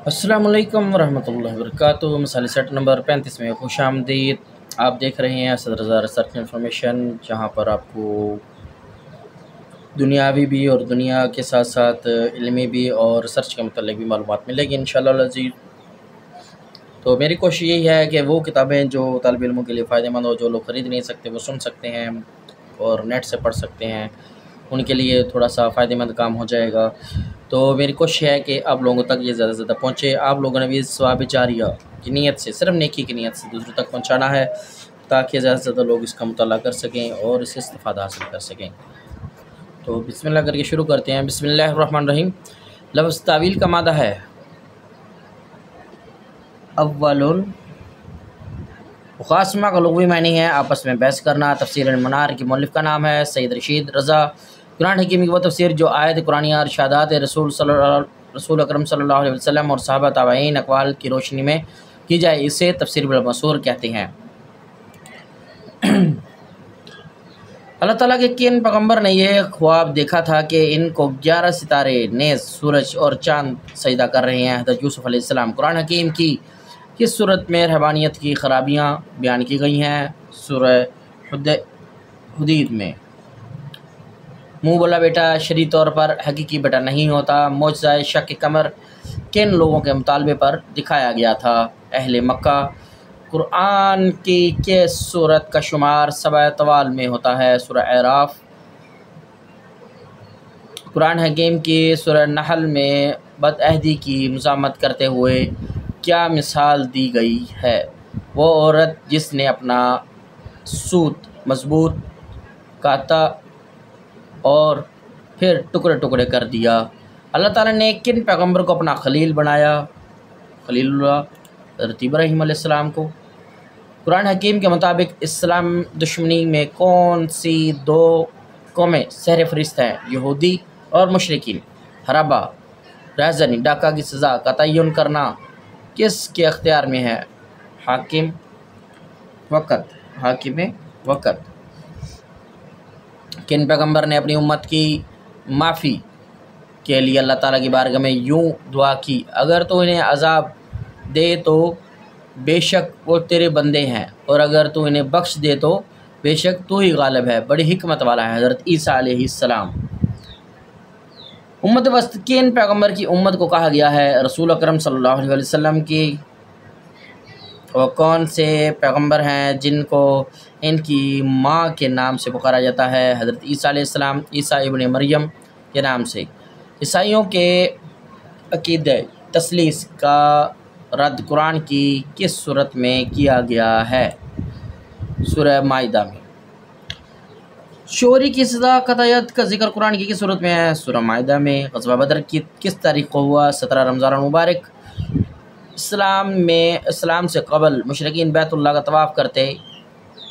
अस्सलामुअलैकुम वरहमतुल्लाहि वबरकातुहू। मसाले सेट नंबर 35 में खुशामदीद। आप देख रहे हैं सदर रज़ा रिसर्च इन्फॉर्मेशन, जहाँ पर आपको दुनियावी भी और दुनिया के साथ साथ इल्मी भी और रिसर्च के मतलब भी मालूमात मिलेगी इंशाअल्लाह अज़ीज़। तो मेरी कोशिश यही है कि वो किताबें जो तालिब इल्मों के लिए फ़ायदेमंद हो, जो लोग ख़रीद नहीं सकते वो सुन सकते हैं और नेट से पढ़ सकते हैं, उनके लिए थोड़ा सा फ़ायदेमंद काम हो जाएगा। तो मेरी कोशिश है कि आप लोगों तक ये ज़्यादा से ज़्यादा पहुँचे। आप लोगों ने भी सवाब जारिया की नीयत से, सिर्फ़ नेकी की नीयत से दूसरों तक पहुँचाना है, ताकि ज़्यादा से ज़्यादा लोग इसका मुताला कर सकें और इससे इस्तिफ़ादा हासिल कर सकें। तो बिस्मिल्लाह करके शुरू करते हैं। बिस्मिल्लाहिर्रहमानिर्रहीम। लफ्ज़ तावील का मादा है अव्वलुन। मुक़ासमा का लुग़वी मानी है आपस में बहस करना। तफ़सीर अल-मनार की मुअल्लिफ़ का नाम है सैयद रशीद रज़ा। कुरान हकीम की वो तफ़सीर जो आयत कुरानिया इरशादात रसूल अकरम सल्लल्लाहु अलैहि वसल्लम और सहाबा ताबईन अक़वाल की रोशनी में की जाए, इसे तफ़सीर बिल मसूर कहते हैं। अल्लाह ताला के किन पैगम्बर ने यह ख्वाब देखा था कि इनको 11 सितारे नेज़ सूरज और चाँद सजदा कर रहे हैं। हज़रत यूसुफ़ अलैहिस्सलाम। कुरान हकीम की किस सूरत में रहबानियत की खराबियाँ बयान की गई हैं? सूरह हुदीद में। मुँह बोला बेटा शरई तौर पर हकीकी बेटा नहीं होता। मौजज़ाए शक कमर किन लोगों के मुतालबे पर दिखाया गया था? अहले मक्का। कुरान की किस सूरत का शुमार सबा तवाल में होता है? सूरह अराफ। कुरान हकीम की सूरह नहल में बदअहदी की मज़ामत करते हुए क्या मिसाल दी गई है? वो औरत जिसने अपना सूत मजबूत काटा और फिर टुकड़े टुकड़े कर दिया। अल्लाह ताला ने किन पैगम्बर को अपना खलील बनाया? खलीलुल्लाह हज़रत इब्राहीम अलैहिस्सलाम को। कुरान हकीम के मुताबिक इस्लाम दुश्मनी में कौन सी दो कौमें सहर फरिश्त हैं? यहूदी और मुशरिकीन। हराबा राजनी डाका की सज़ा का तयन करना किसके अख्तियार में है? हाकिम वक़्त। किन पैगम्बर ने अपनी उम्मत की माफ़ी के लिए अल्लाह ताला की बारगाह में यूँ दुआ की, अगर तो इन्हें अज़ाब दे तो बेशक वो तेरे बंदे हैं, और अगर तू इन्हें बख्श दे तो बेशक तू ही गालिब है, बड़ी हिकमत वाला है। हज़रत ईसा अलैहिस्सलाम। उम्मत वस्त किन पैगम्बर की उम्मत को कहा गया है? रसूल अकरम सल्लल्लाहु अलैहि वसल्लम की। और कौन से पैगम्बर हैं जिनको इनकी माँ के नाम से पुकारा जाता है? हज़रत ईसा अलैहिस्सलाम, ईसा इब्न मरियम के नाम से। ईसाइयों के अक़ीदे तस्लीस का रद्द कुरान की किस सूरत में किया गया है? सूरह माइदा में। चोरी की सज़ा कतायत का जिक्र कुरान की किस सूरत में है? सूरह माइदा में। ग़ज़वा बदर की किस तारीख़ को हुआ? 17 रमज़ान मुबारक। इस्लाम से कबल मुशरिकीन बैतुल्लाह का तवाफ़ करते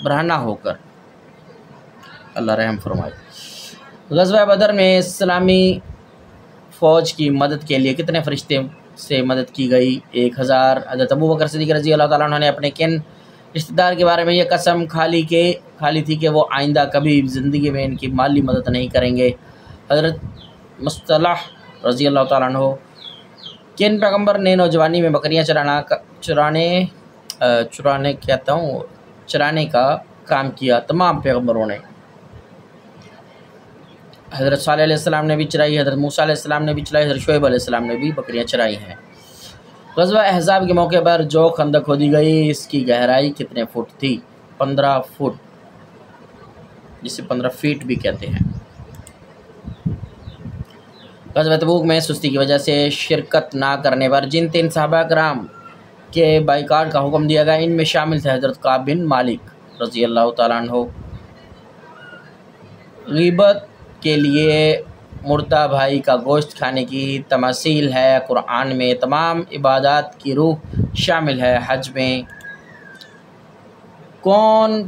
बरहना होकर। अल्लाह रहम फरमाए। ग़ज़वा बदर में इस्लामी फ़ौज की मदद के लिए कितने फ़रिश्ते से मदद की गई? 1000। हज़रत अबू बकर सिद्दीक़ रज़ी अल्लाह ताला अन्हु ने अपने किन रिश्तेदार के बारे में यह कसम खाली थी कि वो आइंदा कभी ज़िंदगी में इनकी माली मदद नहीं करेंगे? हज़रत मुस्तलाह रज़ी अल्लाह ताला अन्हु। किन पैगम्बर ने नौजवानी में बकरियां चराने का काम किया? तमाम पैगम्बरों ने। हज़रत सालेह अलैहिस्सलाम ने भी चराई, हज़रत मूसा अलैहिस्सलाम ने भी चराई, हज़रत शुएब अलैहिस्सलाम ने भी बकरियां चराई हैं। ग़ज़वा अहज़ाब के मौके पर जो खंदक खोदी गई, इसकी गहराई कितने फुट थी? 15 फुट, जिसे 15 फीट भी कहते हैं। ग़ज़वा तबूक में सुस्ती की वजह से शिरकत ना करने पर जिन 3 सहाबा कराम के बाइकाट का हुक्म दिया गया, इनमें शामिल थे हज़रत काब बिन मालिक रज़ी अल्लाह ताला अन्हु। ग़ीबत के लिए मुर्दा भाई का गोश्त खाने की तमसील है। कुरान में तमाम इबादत की रूह शामिल है। हज में कौन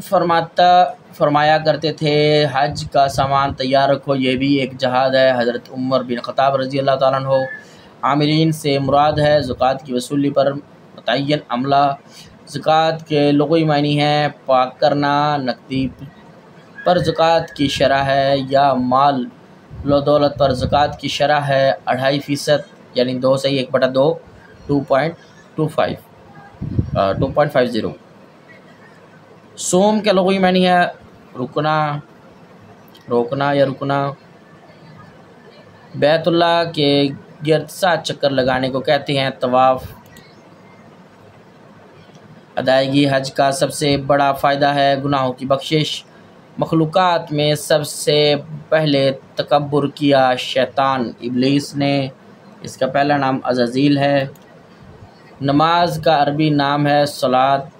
फरमाया करते थे हज का सामान तैयार रखो, ये भी एक जहाद है? हज़रत उमर बिन ख़त्ताब रज़ी अल्लाह ताला अन्हु। आमिलीन से मुराद है ज़कात की वसूली पर मुतय्यन अमला। ज़कात के लुग़वी मानी है पाक करना। नकदी पर ज़कात की शरह है या माल दौलत पर ज़कात की शरह है 2.5% यानी 2 से 1/2। 2.50। सोम के लुग़वी मानी है रुकना, रोकना या रुकना। बैतुल्लाह के गिर्द 7 चक्कर लगाने को कहते हैं तवाफ़। अदायगी हज का सबसे बड़ा फ़ायदा है गुनाहों की बख्शिश। मखलूक़ात में सबसे पहले तकब्बुर किया शैतान इब्लीस ने, इसका पहला नाम अज़ाज़ील है। नमाज का अरबी नाम है सलात,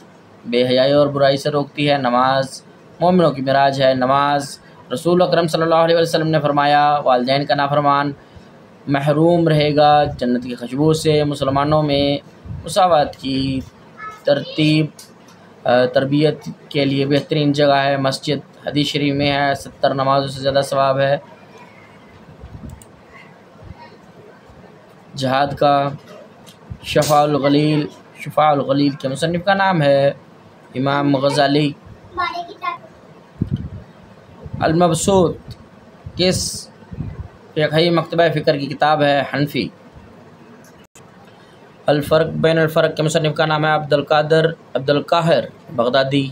बेहयाई और बुराई से रोकती है। नमाज मोमिनों की मिराज है। नमाज रसूल अकरम सल्लल्लाहु अलैहि वसल्लम ने फरमाया, वालिदैन का नाफरमान महरूम रहेगा जन्नत की खुशबू से। मुसलमानों में मुसावात की तरबियत के लिए बेहतरीन जगह है मस्जिद। हदीस शरीफ में है 70 नमाज़ों से ज़्यादा सवाब है। जहाद का शफ़ाउल गलील के मुसन्निफ़ का नाम है इमाम गज़ाली। अल-मबसूत किस फ़िक़ही मकतबा फ़िक्र की किताब है? हनफी। अल-फ़र्क़ बैन अल-फ़र्क़ के मुसन्निफ़ का नाम है अब्दुल काहिर बगदादी।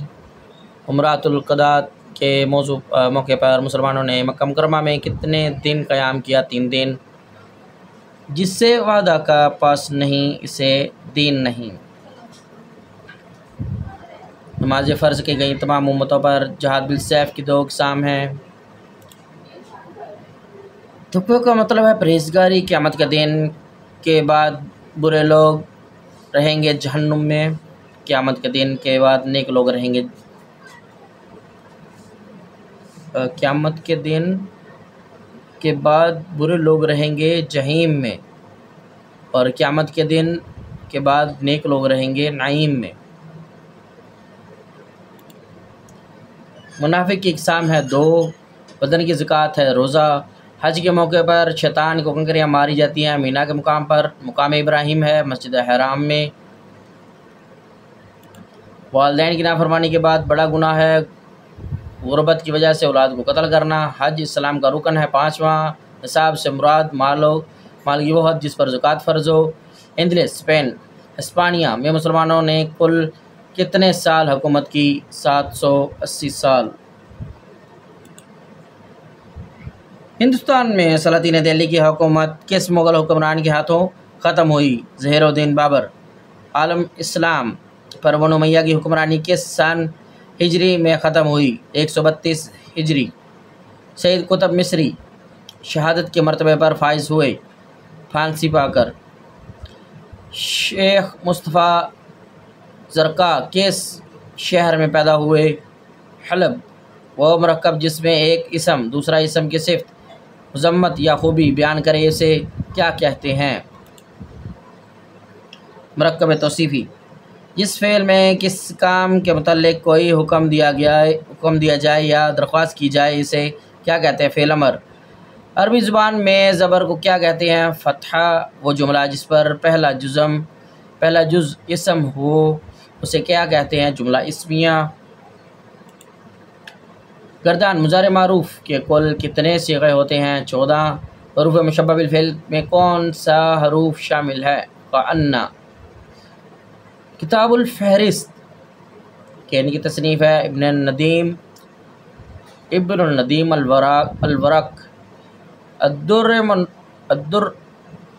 उमरातुल क़ज़ात के मौके पर मुसलमानों ने मक्का मुकर्रमा में कितने दिन क़याम किया? 3 दिन। जिससे वादा का पास नहीं इसे दीन नहीं। नमाज फ़र्ज़ की गई तमाम उम्मतों पर। जहाद बिल सैफ़ की 2 अक़साम हैं। तक़वा का मतलब है परहेज़गारी। क़यामत के दिन के बाद बुरे लोग रहेंगे जहन्नुम में। क़यामत के दिन के बाद नेक लोग रहेंगे क़यामत के दिन के बाद बुरे लोग रहेंगे जहीम में, और क़यामत के दिन के बाद नेक लोग रहेंगे नाईम में। मुनाफिक की इक़साम है 2। बदन की ज़कात है रोज़ा। हज के मौके पर शैतान को कंकरियाँ मारी जाती हैं। मीना के मुकाम पर मुकाम इब्राहिम है मस्जिद हराम में। वालिदैन की नाफरमानी के बाद बड़ा गुनाह है गुरबत की वजह से औलाद को कत्ल करना। हज इस्लाम का रुकन है 5वां। निसाब से मुराद माल की वो हद जिस पर ज़कात फ़र्ज़ हो। एंडलेस स्पेन हिस्पानिया में मुसलमानों ने कुल कितने साल हुकूमत की? 780 साल। हिंदुस्तान में सलातीन दिल्ली की हुकूमत किस मुग़ल हुक्मरान के हाथों ख़त्म हुई? ज़हीरुद्दीन बाबर। आलम इस्लाम पर बनु उमय्या की हुक्मरानी किस सन हिजरी में ख़त्म हुई? 132 हिजरी। सैयद कुतुब मिस्री शहादत के मरतबे पर फाइज हुए फांसी पाकर। शेख मुस्तफ़ा ज़रका किस शहर में पैदा हुए? हलब। वो मरकब जिसमें एक इसम दूसरा इसम की सिफ़त, मज़म्मत या खूबी बयान करे इसे क्या कहते हैं? मरकब तौसीफ़ी। जिस फ़ेल में किस काम के मुतल्लिक़ कोई हुक्म दिया जाए या दरख्वास्त की जाए इसे क्या कहते हैं? फ़ेल अमर। अरबी ज़ुबान में ज़बर को क्या कहते हैं? फ़तहा। वो जुमला जिस पर पहला जुज़ इसम हो उसे क्या कहते हैं? जुमला इस्मिया। गर्दान मुज़ारे मारूफ़ के कुल कितने सीग़े होते हैं? 14। हरूफ़ मुशब्बह बिल फ़िल में कौन सा हरूफ शामिल है? अन्ना। किताबुल फ़हरिस्त के की तसनीफ़ है इब्न नदीम अल-वरक़।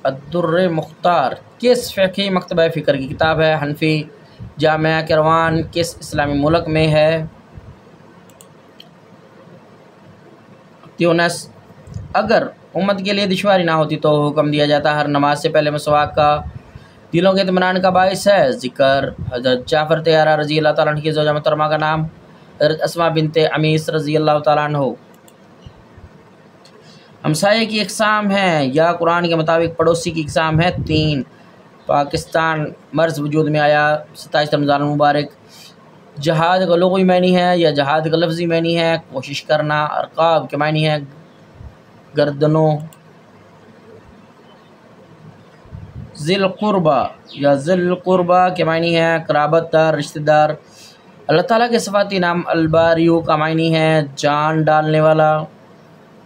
अद्दुर्र मुख्तार किस फ़िक़ही मकतबा फ़िक्र की किताब है? हनफी। जामिया किरवान किस इस्लामी मुल्क में है? ट्यूनिस। अगर उम्मत के लिए दुश्वारी ना होती तो हुक्म दिया जाता हर नमाज से पहले मसवाक का दिलों के इत्मीनान का बाइस है ज़िक्र। हज़रत जाफ़र तैयारा रज़ी अल्लाह ताला अन्हु की ज़ौजा मोहतरमा का नाम? हज़रत अस्मा बिनते अमीस रज़ी अल्लाह ताला अन्हु। हमसाये की इक़साम है या कुरान के मुताबिक पड़ोसी की इक़साम है? 3। पाकिस्तान मर्ज़ वजूद में आया 27 रमज़ान मुबारक। जहाद का लुग़वी मानी है या जहाद का लफ्ज़ी मानी है? कोशिश करना। अरक़ाब के मानी है गर्दनों। ज़िल क़ुरबा या ज़िल क़ुरबा के मानी है क़राबतदार रिश्तेदार। अल्लाह ताला के सिफ़ाती नाम अल-बारियु का मानी है जान डालने वाला।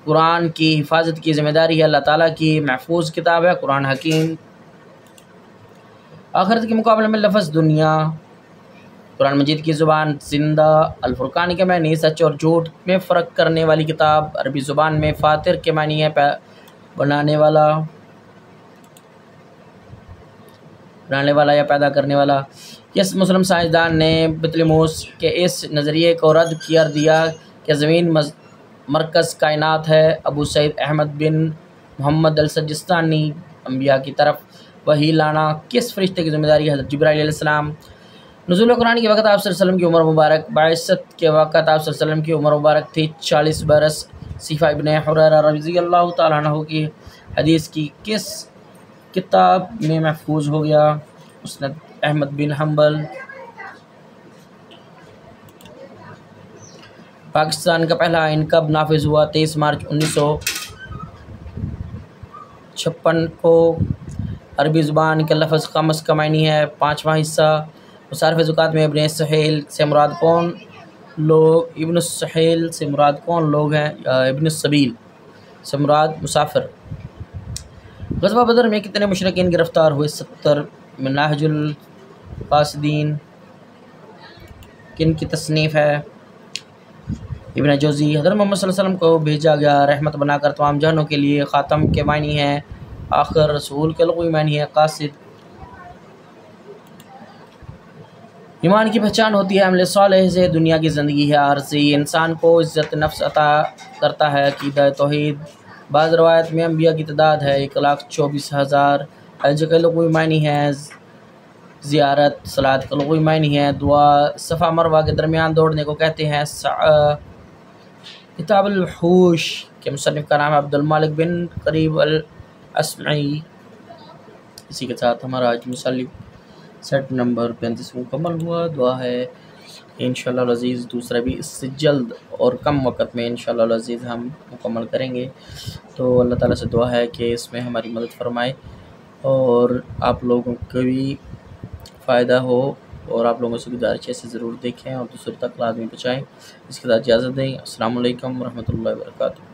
कुरान की हिफाजत की ज़िम्मेदारी है अल्लाह ताला की। महफूज किताब है कुरान हकीम। आखिरत के मुकाबले में लफ्ज़ दुनिया, कुरान मजीद की ज़ुबान ज़िंदा, अल फुरकान के मानी सच और झूठ में फ़र्क करने वाली किताब, अरबी ज़ुबान में फ़ातिर के मानी है बनाने वाला या पैदा करने वाला। इस मुस्लिम साइंसदान ने बतलमूस के इस नज़रिए को रद्द कर दिया कि ज़मीन मरकज़ कायनात है। अबू सईद अहमद बिन मोहम्मद अल सजिस्तानी, अम्बिया की तरफ वही लाना किस फरिश्ते की ज़िम्मेदारी है? हज़रत जिब्राइल अलैहिस्सलाम। नुज़ूल कुरान के वक़्त आप सल्लल्लाहु अलैहि वसल्लम की उम्र मुबारक, बाइसत के वक़्त आप सल्लल्लाहु अलैहि वसल्लम की उम्र मुबारक थी 40 बरस। सिफ़ा इब्न हुरैरा रज़ियल्लाहु तआला अन्हु की हदीस की किस किताब में महफूज हो गया? मुस्नद अहमद बिन हम्बल। पाकिस्तान का पहला आइन कब नाफिज हुआ? 23 मार्च 1956 को। अरबी ज़ुबान के लफ्ज़ खमस का मानी है 5वां हिस्सा। मुसारफ़ ज़ुकात में इब्न सहेल से मुराद कौन लोग? इब्न सहेल से मुराद कौन लोग हैं? इब्न सबील से मुराद मुसाफिर। ग़ज़वा बदर में कितने मुशरिकीन गिरफ़्तार हुए? 70। मिनहाजुल क़ासिदीन किन की तसनीफ़ है? इब्न जौज़ी। हज़रत मोहम्मद सल्लल्लाहु अलैहि वसल्लम को भेजा गया रहमत बनाकर तमाम जहानों के लिए। ख़ातम के मानी है आखिर, रसूल के लुग़वी मानी है क़ासिद। ईमान की पहचान होती है अमल सालेह से, दुनिया की ज़िंदगी है आरज़ी। इंसान को इज़्ज़त नफ्स अता करता है अक़ीदा तौहीद। बाज़ रवायत में अम्बिया की तादाद है 1,24,000। हज के लुग़वी मानी है ज़ियारत। सलात का लुग़वी मानी है दुआ। सफ़ा मरवा के दरमियान दौड़ने को कहते हैं सअ। किताब अल वहूश के मुसन्निफ़ का नाम है अब्दुल मालिक बिन करीब अल अस्मई। इसी के साथ हमारा आज मुसल्लिफ़ सेट नंबर 35 मुकम्मल हुआ। दुआ है इंशाअल्लाह अज़ीज़ दूसरा भी इससे जल्द और कम वक़्त में इंशाअल्लाह अज़ीज़ हम मुकम्मल करेंगे। तो अल्लाह ताला से दुआ है कि इसमें हमारी मदद फ़रमाए और आप लोगों को भी फ़ायदा हो, और आप लोगों से गुज़ारिश है इसे ज़रूर देखें और दूसरों तक लाज़मी पहुँचाएँ। इसके साथ इजाज़त दें। अस्सलामु अलैकुम व रहमतुल्लाहि व बरकातुहू।